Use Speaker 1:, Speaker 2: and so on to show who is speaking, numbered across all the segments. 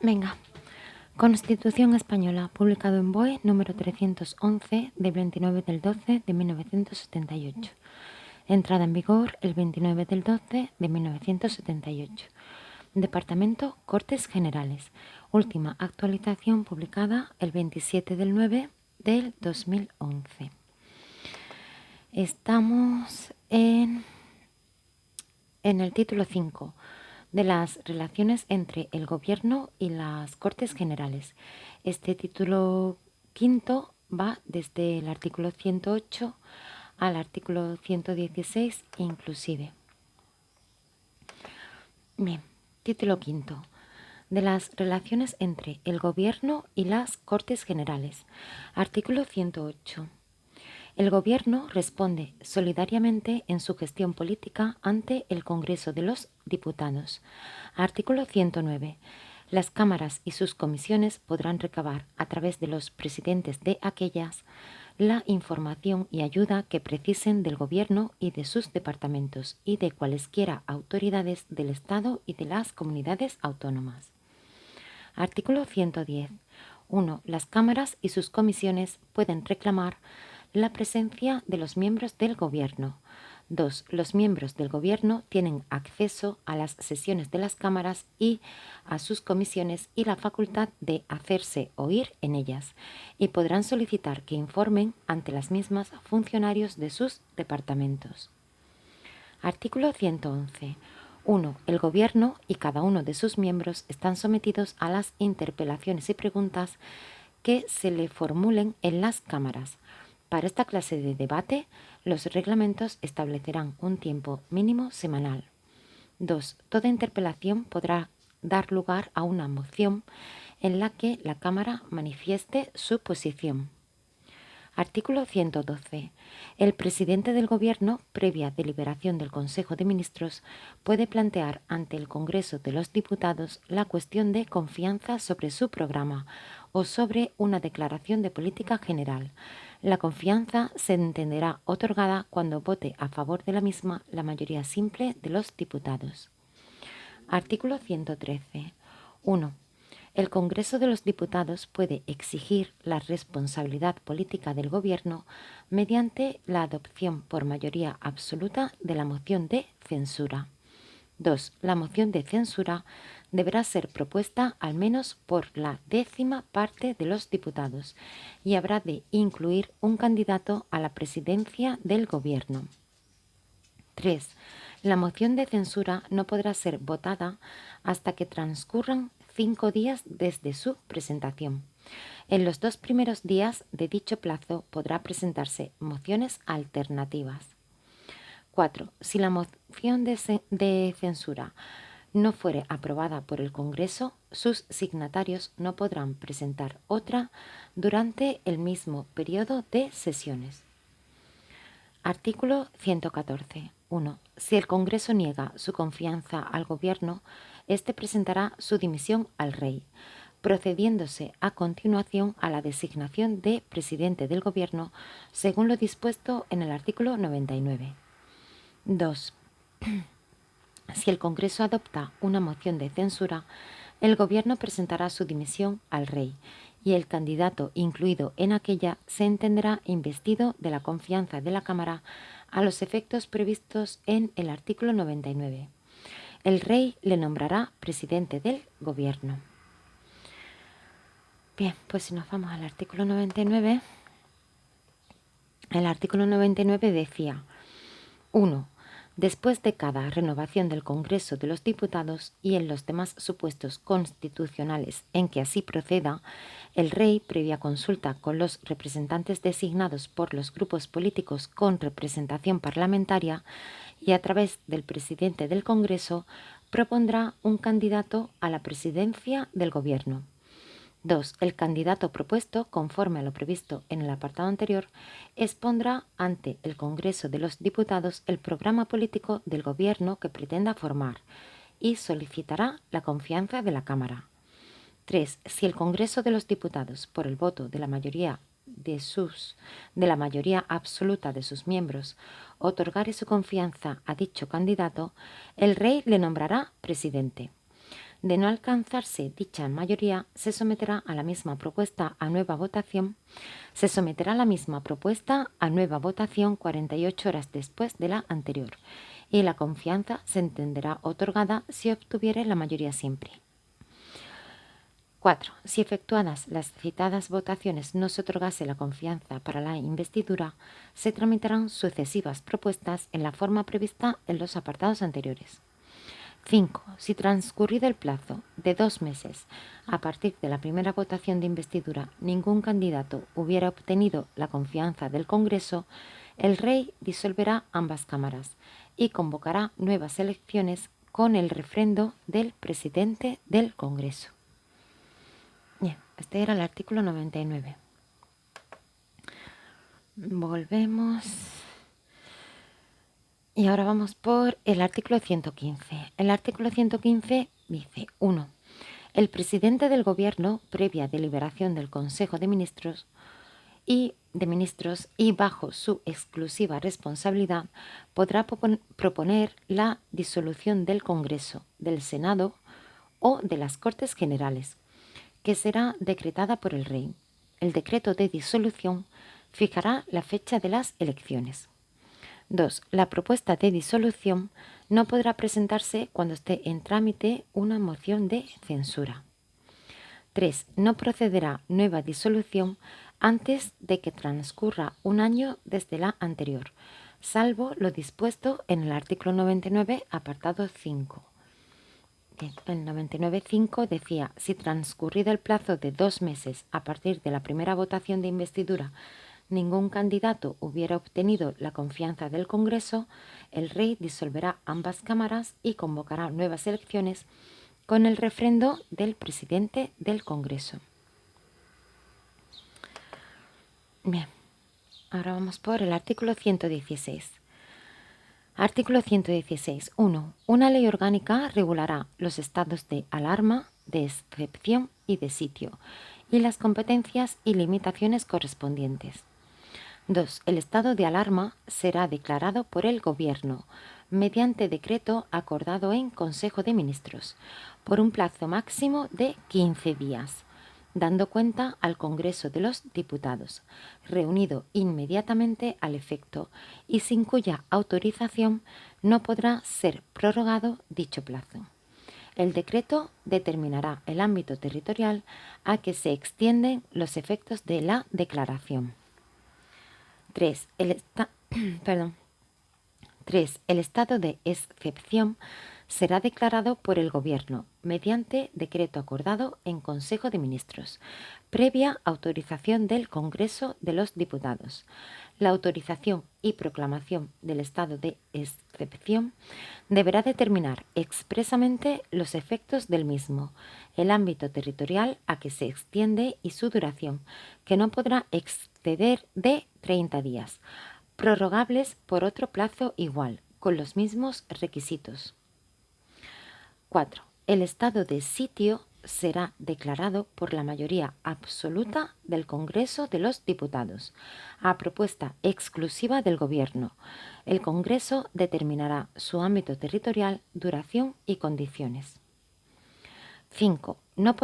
Speaker 1: Venga. Constitución Española, publicado en BOE número 311 de 29 del 12 de 1978. Entrada en vigor el 29 del 12 de 1978. Departamento Cortes Generales. Última actualización publicada el 27 del 9 del 2011. Estamos en el título 5 de las relaciones entre el Gobierno y las Cortes Generales. Este título quinto va desde el artículo 108 al artículo 116 inclusive. Bien, título quinto. De las relaciones entre el Gobierno y las Cortes Generales. Artículo 108. El Gobierno responde solidariamente en su gestión política ante el Congreso de los Diputados. Artículo 109. Las cámaras y sus comisiones podrán recabar, a través de los presidentes de aquellas, la información y ayuda que precisen del Gobierno y de sus departamentos y de cualesquiera autoridades del Estado y de las comunidades autónomas. Artículo 110. 1. Las cámaras y sus comisiones pueden reclamar la presencia de los miembros del Gobierno. 2. Los miembros del Gobierno tienen acceso a las sesiones de las cámaras y a sus comisiones y la facultad de hacerse oír en ellas, y podrán solicitar que informen ante las mismas funcionarios de sus departamentos. Artículo 111. 1. El Gobierno y cada uno de sus miembros están sometidos a las interpelaciones y preguntas que se le formulen en las cámaras. Para esta clase de debate, los reglamentos establecerán un tiempo mínimo semanal. 2. Toda interpelación podrá dar lugar a una moción en la que la Cámara manifieste su posición. Artículo 112. El presidente del Gobierno, previa deliberación del Consejo de Ministros, puede plantear ante el Congreso de los Diputados la cuestión de confianza sobre su programa o sobre una declaración de política general. La confianza se entenderá otorgada cuando vote a favor de la misma la mayoría simple de los diputados. Artículo 113. 1. El Congreso de los Diputados puede exigir la responsabilidad política del Gobierno mediante la adopción por mayoría absoluta de la moción de censura. 2. La moción de censura deberá ser propuesta al menos por la 10ª parte de los diputados y habrá de incluir un candidato a la presidencia del Gobierno. 3. La moción de censura no podrá ser votada hasta que transcurran 5 días desde su presentación. En los 2 primeros días de dicho plazo podrá presentarse mociones alternativas. 4. Si la moción de censura no fuere aprobada por el Congreso, sus signatarios no podrán presentar otra durante el mismo periodo de sesiones. Artículo 114. 1. Si el Congreso niega su confianza al Gobierno, éste presentará su dimisión al Rey, procediéndose a continuación a la designación de presidente del Gobierno según lo dispuesto en el artículo 99. 2. Si el Congreso adopta una moción de censura, el Gobierno presentará su dimisión al Rey y el candidato incluido en aquella se entenderá investido de la confianza de la Cámara a los efectos previstos en el artículo 99. El Rey le nombrará presidente del Gobierno. Bien, pues si nos vamos al artículo 99, el artículo 99 decía: 1. Después de cada renovación del Congreso de los Diputados y en los demás supuestos constitucionales en que así proceda, el Rey, previa consulta con los representantes designados por los grupos políticos con representación parlamentaria y a través del presidente del Congreso, propondrá un candidato a la presidencia del Gobierno. 2. El candidato propuesto, conforme a lo previsto en el apartado anterior, expondrá ante el Congreso de los Diputados el programa político del Gobierno que pretenda formar y solicitará la confianza de la Cámara. 3. Si el Congreso de los Diputados, por el voto de la mayoría absoluta de sus miembros, otorgare su confianza a dicho candidato, el Rey le nombrará presidente. De no alcanzarse dicha mayoría, se someterá a la misma propuesta a nueva votación. Se someterá la misma propuesta a nueva votación 48 horas después de la anterior, y la confianza se entenderá otorgada si obtuviere la mayoría siempre. 4. Si efectuadas las citadas votaciones no se otorgase la confianza para la investidura, se tramitarán sucesivas propuestas en la forma prevista en los apartados anteriores. 5. Si transcurrido el plazo de 2 meses a partir de la primera votación de investidura ningún candidato hubiera obtenido la confianza del Congreso, el Rey disolverá ambas cámaras y convocará nuevas elecciones con el refrendo del presidente del Congreso. Bien, este era el artículo 99. Volvemos. Y ahora vamos por el artículo 115. El artículo 115 dice: 1. El presidente del Gobierno, previa deliberación del Consejo de Ministros y bajo su exclusiva responsabilidad, podrá proponer la disolución del Congreso, del Senado o de las Cortes Generales, que será decretada por el Rey. El decreto de disolución fijará la fecha de las elecciones. 2. La propuesta de disolución no podrá presentarse cuando esté en trámite una moción de censura. 3. No procederá nueva disolución antes de que transcurra un año desde la anterior, salvo lo dispuesto en el artículo 99, apartado 5. El 99.5 decía: si transcurrido el plazo de 2 meses a partir de la primera votación de investidura ningún candidato hubiera obtenido la confianza del Congreso, el Rey disolverá ambas cámaras y convocará nuevas elecciones con el refrendo del presidente del Congreso. Bien, ahora vamos por el artículo 116. Artículo 116. 1. Una ley orgánica regulará los estados de alarma, de excepción y de sitio, y las competencias y limitaciones correspondientes. 2. El estado de alarma será declarado por el Gobierno mediante decreto acordado en Consejo de Ministros por un plazo máximo de 15 días, dando cuenta al Congreso de los Diputados, reunido inmediatamente al efecto y sin cuya autorización no podrá ser prorrogado dicho plazo. El decreto determinará el ámbito territorial a que se extienden los efectos de la declaración. 3. El estado de excepción será declarado por el Gobierno mediante decreto acordado en Consejo de Ministros, previa autorización del Congreso de los Diputados. La autorización y proclamación del estado de excepción deberá determinar expresamente los efectos del mismo, el ámbito territorial a que se extiende y su duración, que no podrá exceder de 30 días, prorrogables por otro plazo igual, con los mismos requisitos. 4. El estado de sitio será declarado por la mayoría absoluta del Congreso de los Diputados, a propuesta exclusiva del Gobierno. El Congreso determinará su ámbito territorial, duración y condiciones. 5. No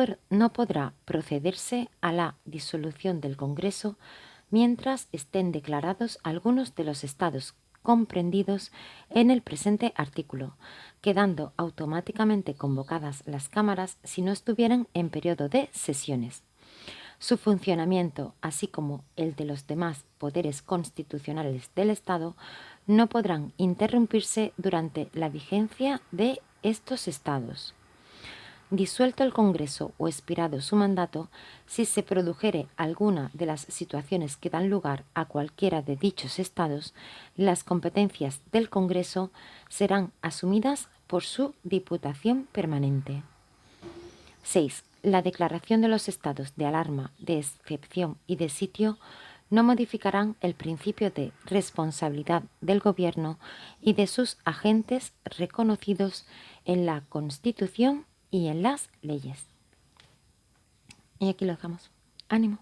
Speaker 1: podrá procederse a la disolución del Congreso mientras estén declarados algunos de los estados comprendidos en el presente artículo, quedando automáticamente convocadas las cámaras si no estuvieran en periodo de sesiones. Su funcionamiento, así como el de los demás poderes constitucionales del Estado, no podrán interrumpirse durante la vigencia de estos estados. Disuelto el Congreso o expirado su mandato, si se produjere alguna de las situaciones que dan lugar a cualquiera de dichos estados, las competencias del Congreso serán asumidas por su Diputación Permanente. 6. La declaración de los estados de alarma, de excepción y de sitio no modificarán el principio de responsabilidad del Gobierno y de sus agentes reconocidos en la Constitución y en las leyes. Y aquí lo dejamos. Ánimo.